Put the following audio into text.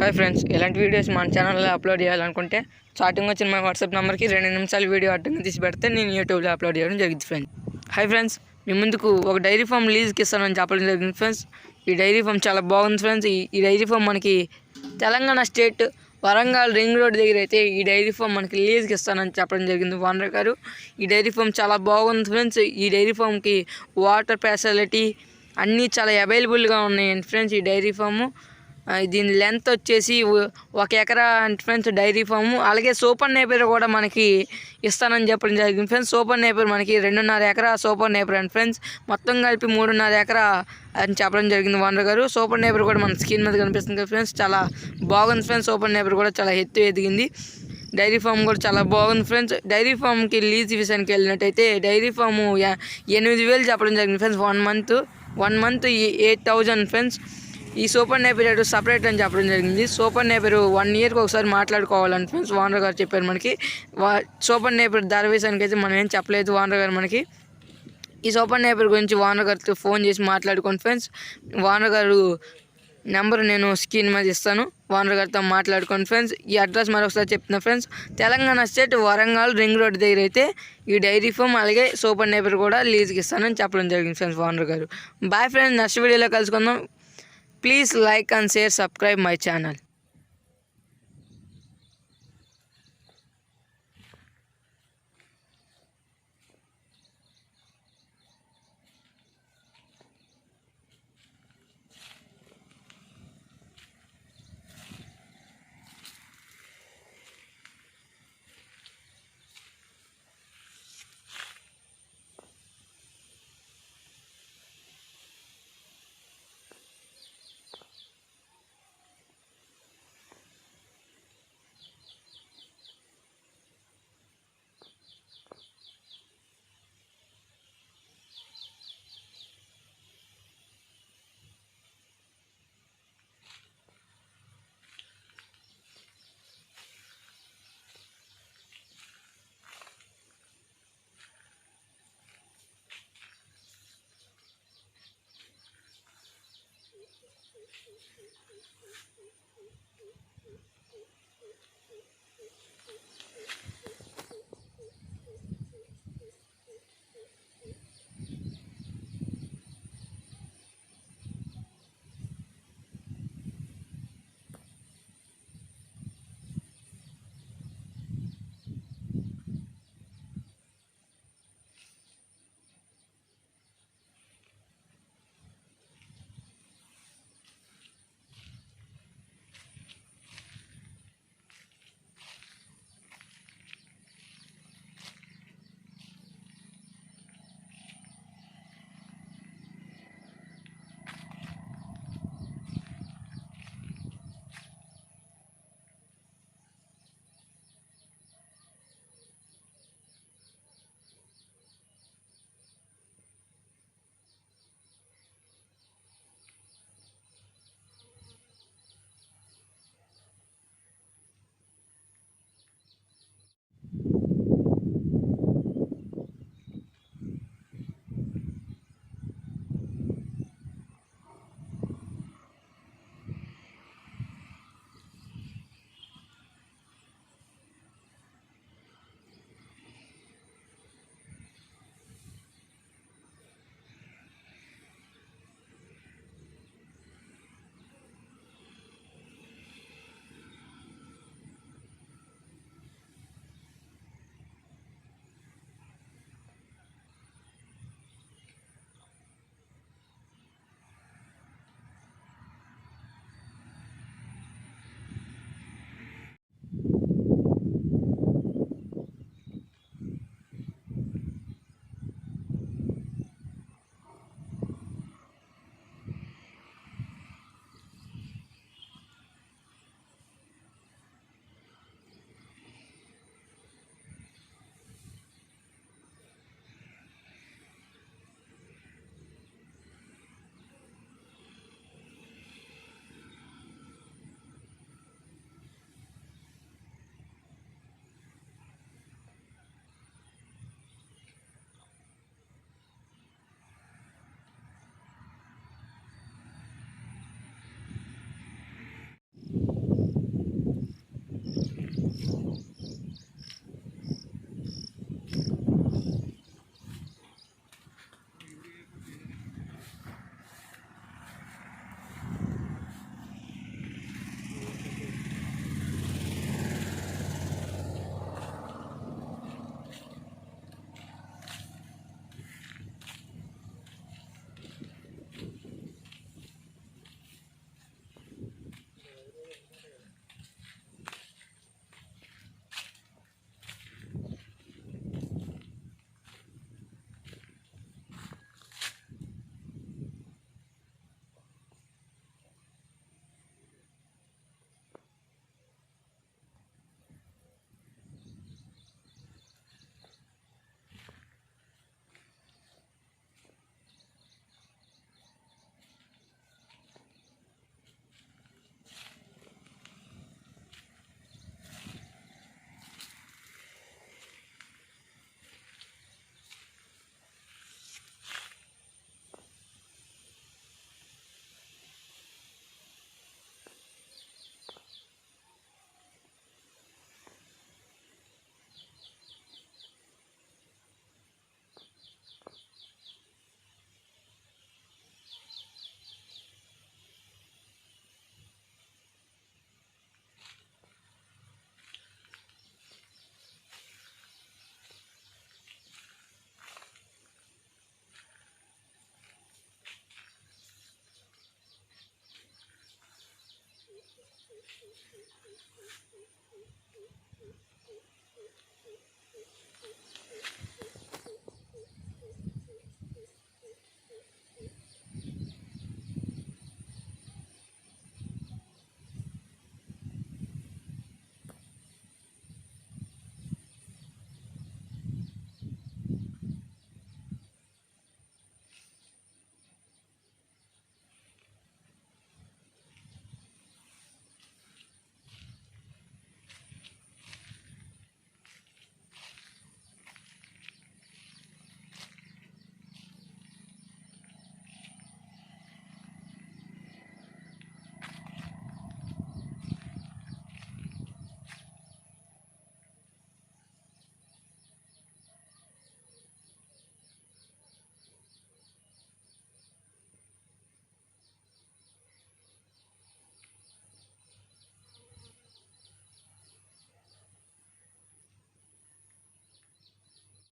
Hi friends, ఇలాంటి videos మన ఛానల్లో అప్లోడ్ చేయాలనుకుంటే స్టార్టింగ్ వచ్చిన మా వాట్సాప్ నెంబర్కి 2 నిమిషాల వీడియో అడ్డంగా తీసి పెడితే నేను యూట్యూబ్లో అప్లోడ్ చేయడం జరిగింది ఫ్రెండ్స్. హాయ్ ఫ్రెండ్స్, మీ ముందుకు ఒక డైరీ ఫామ్ లీజ్కి ఇస్తానని చెప్పడం జరిగింది ఫ్రెండ్స్. ఈ డైరీ ఫామ్ చాలా బాగుంది ఫ్రెండ్స్. ఈ డైరీ ఫామ్ మనకి Telangana state Warangal ring road దగ్గర అయితే ఈ డైరీ ఫామ్ మనకి లీజ్కి ఇస్తానని చెప్పడం జరిగింది ఓనర్ గారు. ఈ డైరీ ఫామ్ చాలా బాగుంది ఫ్రెండ్స్. ఈ డైరీ ఫామ్కి వాటర్ ఫెసిలిటీ అన్నీ చాలా అవైలబుల్గా ఉన్నాయి ఫ్రెండ్స్. ఈ డైరీ ఫాము దీని లెంత్ వచ్చేసి 1 ఎకరా ఫ్రెండ్స్ డైరీ ఫాము. అలాగే సూపర్ నేపర్ కూడా మనకి ఇస్తానని చెప్పడం జరిగింది ఫ్రెండ్స్. సూపర్ నేపర్ మనకి 2.5 ఎకరా సూపర్ నేపర్ అండ్ ఫ్రెండ్స్. మొత్తం కలిపి 3.5 ఎకరా అని చెప్పడం జరిగింది ఓనర్ గారు. సూపర్ నేపర్ కూడా మన స్క్రీన్ మీద కనిపిస్తుంది కదా ఫ్రెండ్స్, చాలా బాగుంది ఫ్రెండ్స్. సూపర్ నేపర్ కూడా చాలా ఎత్తు ఎదిగింది. డైరీ ఫామ్ కూడా చాలా బాగుంది ఫ్రెండ్స్. డైరీ ఫామ్కి లీజ్ విషయానికి వెళ్ళినట్టయితే డైరీ ఫాము 8,000 చెప్పడం జరిగింది ఫ్రెండ్స్. 1 month 8,000 friends. ఈ సూపర్ నేపర్ సపరేట్ అని చెప్పడం జరిగింది. సూపర్ నేపర్ 1 ఇయర్కి ఒకసారి మాట్లాడుకోవాలని ఫ్రెండ్స్ ఓనర్ గారు చెప్పారు మనకి. సూపర్ నేపర్ ధర విషయానికి అయితే మనం ఏం చెప్పలేదు ఓనర్ గారు మనకి. ఈ సూపర్ నేపర్ గురించి ఓనర్ గారితో ఫోన్ చేసి మాట్లాడుకోండి ఫ్రెండ్స్. ఓనర్ గారు నెంబర్ నేను స్క్రీన్ మీద ఇస్తాను, ఓనర్ గారితో మాట్లాడుకోండి ఫ్రెండ్స్. ఈ అడ్రస్ మరొకసారి చెప్తున్నా friends, Telangana state Warangal ring road దగ్గర అయితే ఈ డైరీ ఫామ్ అలాగే సూపర్ నేపర్ కూడా లీజ్కి ఇస్తానని చెప్పడం జరిగింది ఫ్రెండ్స్ ఓనర్ గారు. బాయ్ ఫ్రెండ్స్, నెక్స్ట్ వీడియోలో కలుసుకుందాం. Please like and share, subscribe my channel.